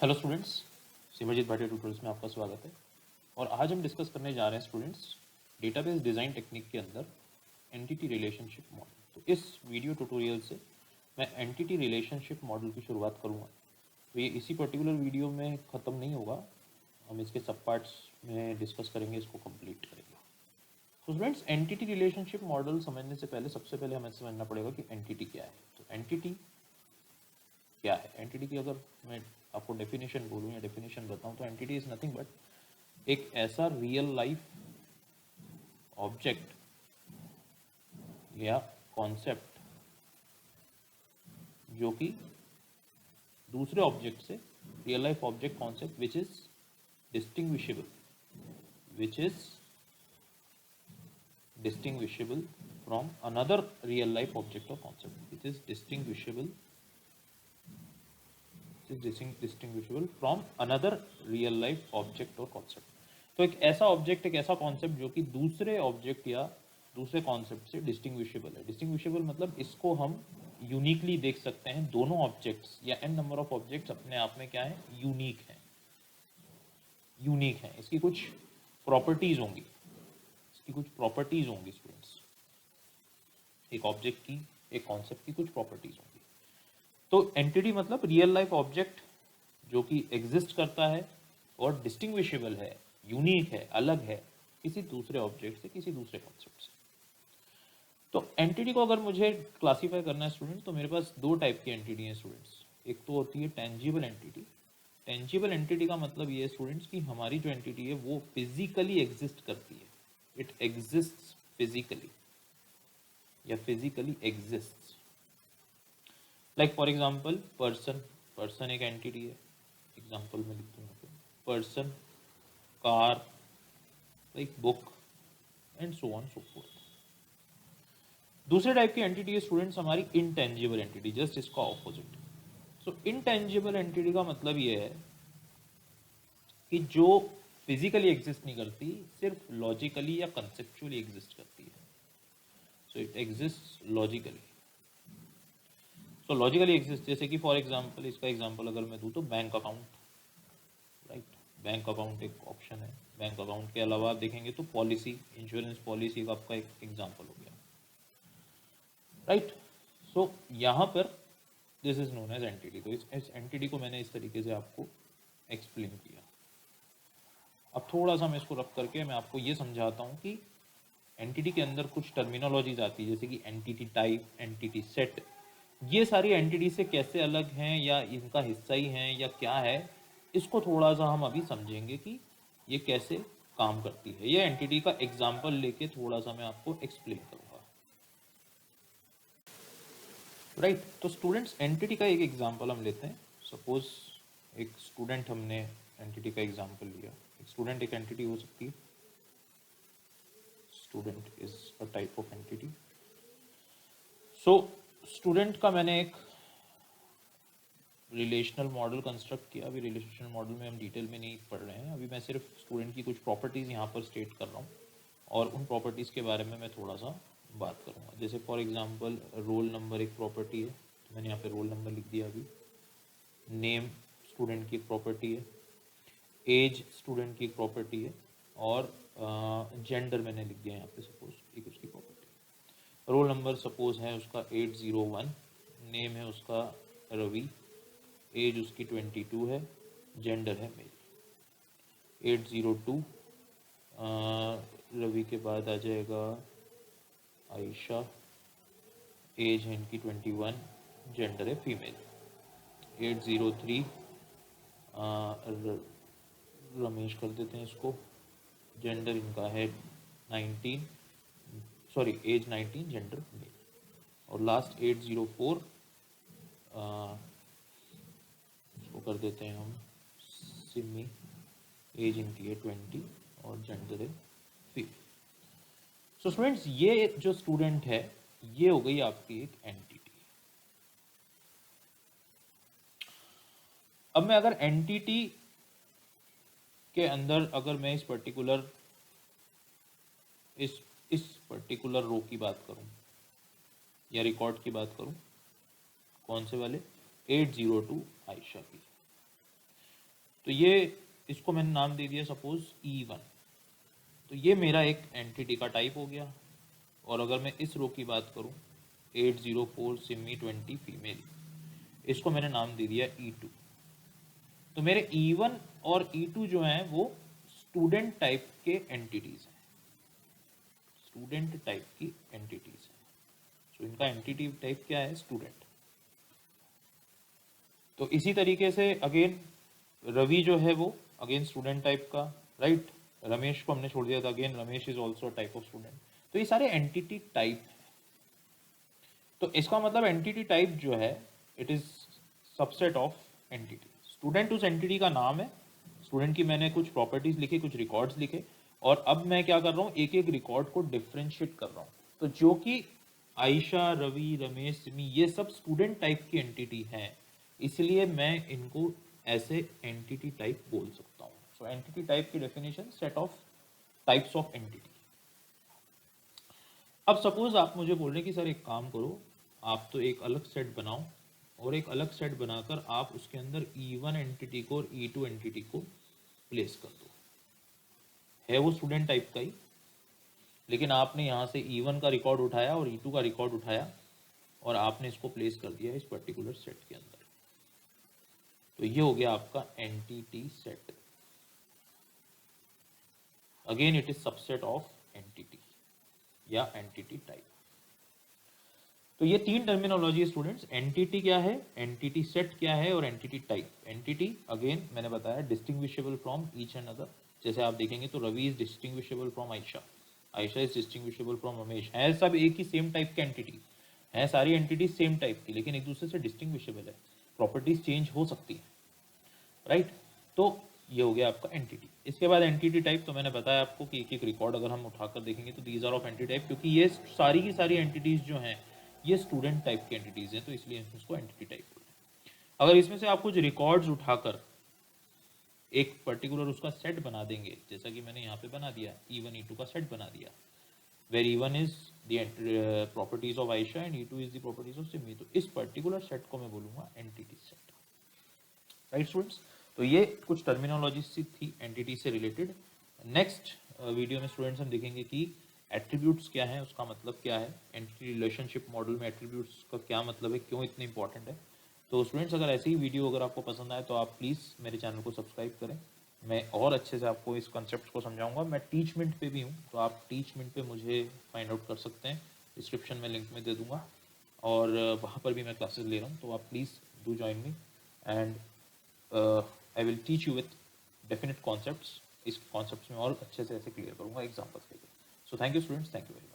Hello students, Simarjeet Bhatia tutorials में आपका स्वागत है। और आज हम डिस्कस करने जा रहे हैं स्टूडेंट्स डेटाबेस डिज़ाइन टेक्निक के अंदर एंटिटी रिलेशनशिप मॉडल। तो इस वीडियो ट्यूटोरियल से मैं एंटिटी रिलेशनशिप मॉडल की शुरुआत करूंगा। तो ये इसी पर्टिकुलर वीडियो में ख़त्म नहीं होगा, हम इसके सब पार्ट्स में डिस्कस करेंगे, इसको कंप्लीट करेंगे। तो स्टूडेंट्स, एंटिटी रिलेशनशिप मॉडल समझने से पहले सबसे पहले हमें समझना पड़ेगा कि एंटिटी क्या है। तो एंटिटी क्या है? एंटिटी की अगर मैं आपको डेफिनेशन बोलूँ या डेफिनेशन बताऊँ तो एंटिटी इज नथिंग बट एक ऐसा रियल लाइफ ऑब्जेक्ट या कॉन्सेप्ट जो कि दूसरे ऑब्जेक्ट से, real life object concept which is distinguishable, which is distinguishable from another real life object और concept, which is distinguishable distinguishable from another real life object और concept. तो एक ऐसा ऑब्जेक्ट, एक ऐसा कॉन्सेप्ट जो कि दूसरे ऑब्जेक्ट या दूसरे कॉन्सेप्ट से डिस्टिंग्विशेबल है। डिस्टिंग्विशेबल मतलब इसको हम यूनिकली देख सकते हैं। दोनों ऑब्जेक्ट्स या एन नंबर ऑफ ऑब्जेक्ट्स अपने आप में क्या है? यूनिक है, यूनिक है। इसकी कुछ प्रॉपर्टीज होंगी, इसकी कुछ प्रॉपर्टीज होंगी स्टूडेंट्स। एक ऑब्जेक्ट की, एक कॉन्सेप्ट की कुछ प्रॉपर्टीज होंगी। तो एंटिटी मतलब रियल लाइफ ऑब्जेक्ट जो कि एग्जिस्ट करता है और डिस्टिंग्विशेबल है, यूनिक है, अलग है किसी दूसरे ऑब्जेक्ट से, किसी दूसरे कॉन्सेप्ट से। तो एंटिटी को अगर मुझे क्लासीफाई करना है स्टूडेंट, तो मेरे पास दो टाइप की एंटिटी हैं स्टूडेंट्स। एक तो होती है टेंजिबल एंटिटी। टेंजिबल एंटिटी का मतलब ये है स्टूडेंट्स कि हमारी जो एंटिटी है वो फिजिकली एग्जिस्ट करती है, इट एग्जिस्ट फिजिकली या physically exist. Like for example person, person एक एंटिटी है। एग्जाम्पल में लिख दूंगा person, car, like book and so on so fourth. दूसरे टाइप की एंटिटी है स्टूडेंट्स हमारी इनटेंजिबल एंटिटी, जस्ट इसका ऑपोजिट। सो इनटेंजिबल एंटिटी का मतलब ये है कि जो फिजिकली एग्जिस्ट नहीं करती, सिर्फ लॉजिकली या कंसेप्चुअली एग्जिस्ट करती है। So it exist logically. So logically exist, जैसे कि फॉर एग्जाम्पल, इसका एग्जाम्पल अगर मैं दूं तो bank account, right. Bank account एक ऑप्शन है। बैंक अकाउंट के अलावा आप देखेंगे तो पॉलिसी, इंश्योरेंस पॉलिसी का आपका एक एग्जाम्पल हो गया, राइट। सो यहाँ पर this is known as entity. तो इस एंटिटी को मैंने इस तरीके से आपको एक्सप्लेन किया। अब थोड़ा सा मैं इसको रख करके मैं आपको ये समझाता हूँ कि एंटिटी के अंदर कुछ टर्मिनोलॉजीज आती है, जैसे कि एंटिटी टाइप, एंटिटी सेट। ये सारी एंटिटी से कैसे अलग हैं या इनका हिस्सा ही हैं या क्या है, इसको थोड़ा सा हम अभी समझेंगे कि ये कैसे काम करती है। ये एंटिटी का एग्जाम्पल लेके थोड़ा सा मैं आपको एक्सप्लेन करूँगा, राइट। तो स्टूडेंट्स, एंटिटी का एक एग्जाम्पल हम लेते हैं। सपोज एक स्टूडेंट, हमने एंटिटी का एग्जाम्पल लिया। एक स्टूडेंट एक एंटिटी हो सकती है। Student is a type of entity. So student का मैंने एक रिलेशनल मॉडल कंस्ट्रक्ट किया। अभी रिलेशनल मॉडल में हम डिटेल में नहीं पढ़ रहे हैं, अभी मैं सिर्फ स्टूडेंट की कुछ प्रॉपर्टीज़ यहाँ पर स्टेट कर रहा हूँ और उन प्रॉपर्टीज़ के बारे में मैं थोड़ा सा बात करूँगा। जैसे फॉर एग्जांपल रोल नंबर एक प्रॉपर्टी है, तो मैंने यहाँ पे रोल नंबर लिख दिया। अभी नेम स्टूडेंट की एक प्रॉपर्टी है, एज स्टूडेंट की एक प्रॉपर्टी है और जेंडर मैंने लिख दिया यहाँ पे, सपोज एक उसकी प्रॉपर्टी। रोल नंबर सपोज है उसका 801, नेम है उसका रवि, एज उसकी 22 है, जेंडर है मेल। 802 रवि के बाद आ जाएगा आयशा, एज है इनकी 21, जेंडर है फीमेल। 803 रमेश कर देते हैं इसको, जेंडर इनका है 19, सॉरी एज 19, जेंडर मेल। और लास्ट 804 इसको कर देते हैं हम सिमी, एज इनकी है 20 और जेंडर है फीमेल। सो स्टूडेंट्स, ये जो स्टूडेंट है ये हो गई आपकी एक एंटिटी। अब मैं अगर एंटिटी के अंदर अगर मैं इस पर्टिकुलर रो की बात करूं या रिकॉर्ड की बात करूं, कौन से वाले? 802 आयशा की। तो ये इसको मैंने नाम दे दिया सपोज E1। तो ये मेरा एक एंटिटी का टाइप हो गया। और अगर मैं इस रो की बात करूं 804 सिमी 20 फीमेल, इसको मैंने नाम दे दिया E2। तो मेरे E1 और E2 जो हैं वो स्टूडेंट टाइप के एंटिटीज हैं, स्टूडेंट टाइप की एंटिटीज हैं। तो इनका एंटिटी टाइप क्या है? स्टूडेंट। तो इसी तरीके से अगेन रवि जो है वो अगेन स्टूडेंट टाइप का, राइट। रमेश को हमने छोड़ दिया था, again Ramesh is also type of student. तो ये सारे एंटिटी टाइप है। तो इसका मतलब एंटिटी टाइप जो है it is subset of entity. Student उस एंटिटी का नाम है। स्टूडेंट की मैंने कुछ प्रॉपर्टीज लिखी, कुछ रिकॉर्ड्स लिखे, और अब मैं क्या कर रहा हूँ, एक एक रिकॉर्ड को डिफ्रेंशिएट कर रहा हूँ। तो जो कि आयशा, रवि, रमेश, सिमी, ये सब स्टूडेंट टाइप की एंटिटी हैं, इसलिए मैं इनको ऐसे एंटिटी टाइप बोल सकता हूँ। सो एंटिटी टाइप की definition, set of types of entity. अब सपोज आप मुझे बोल रहे हैं कि सर एक काम करो, आप तो एक अलग सेट बनाओ और एक अलग सेट बनाकर आप उसके अंदर E1 एंटिटी को और E2 एंटिटी को प्लेस कर दो। है वो स्टूडेंट टाइप का ही, लेकिन आपने यहाँ से E1 का रिकॉर्ड उठाया और E2 का रिकॉर्ड उठाया और आपने इसको प्लेस कर दिया इस पर्टिकुलर सेट के अंदर। तो ये हो गया आपका entity set. Again it is subset of entity या एंटिटी टाइप। तो ये तीन टर्मिनोलॉजी स्टूडेंट्स, एंटिटी क्या है, एंटिटी सेट क्या है, और एंटिटी टाइप। एंटिटी अगेन मैंने बताया distinguishable from each and other. जैसे आप देखेंगे तो Ravi is distinguishable from Ayesha, Ayesha is distinguishable from Ramesh. है सब एक ही सेम टाइप के एंटिटी हैं, सारी एंटिटीज सेम टाइप की, लेकिन एक दूसरे से डिस्टिंग्विशेबल है, प्रॉपर्टीज चेंज हो सकती है, राइट। तो ये हो गया आपका एंटिटी। इसके बाद एंटिटी टाइप, तो मैंने बताया आपको कि एक एक रिकॉर्ड अगर हम उठाकर देखेंगे तो these are of entity type, क्योंकि ये सारी की सारी एंटिटीज जो हैं ये स्टूडेंट टाइप की एंटिटीज हैं, तो इसलिए हम इसको एंटिटी टाइप बोलते हैं। अगर इसमें से आप कुछ रिकॉर्ड्स उठाकर एक पर्टिकुलर उसका सेट बना देंगे, जैसा कि मैंने यहाँ पे बना दिया, E1 E2 का सेट बना दिया, where E1 is the properties of Ayesha and E2 is the properties of Simi, तो इस पर्टिकुलर सेट को मैं बोलूंगा एंटिटी सेट, राइट स्टूडेंट्स। तो ये कुछ टर्मिनोलॉजी सी थी एंटिटी से रिलेटेड। नेक्स्ट वीडियो में स्टूडेंट्स हम देखेंगे कि एट्रीब्यूट्स क्या है, उसका मतलब क्या है, एंटिटी रिलेशनशिप मॉडल में एट्रीब्यूट्स का क्या मतलब है, क्यों इतने इंपॉर्टेंट है। तो स्टूडेंट्स अगर ऐसी ही वीडियो अगर आपको पसंद आए तो आप प्लीज़ मेरे चैनल को सब्सक्राइब करें। मैं और अच्छे से आपको इस कॉन्सेप्ट को समझाऊंगा। मैं टीचमेंट पे भी हूँ, तो आप टीचमेंट पे मुझे फाइंड आउट कर सकते हैं, डिस्क्रिप्शन में लिंक में दे दूँगा, और वहाँ पर भी मैं क्लासेस ले रहा हूँ, तो आप please do join me and I will teach you with definite concepts. इस कॉन्सेप्ट्स में और अच्छे से ऐसे क्लियर करूँगा एग्जाम्पल्स लेके। So thank you students, thank you very much.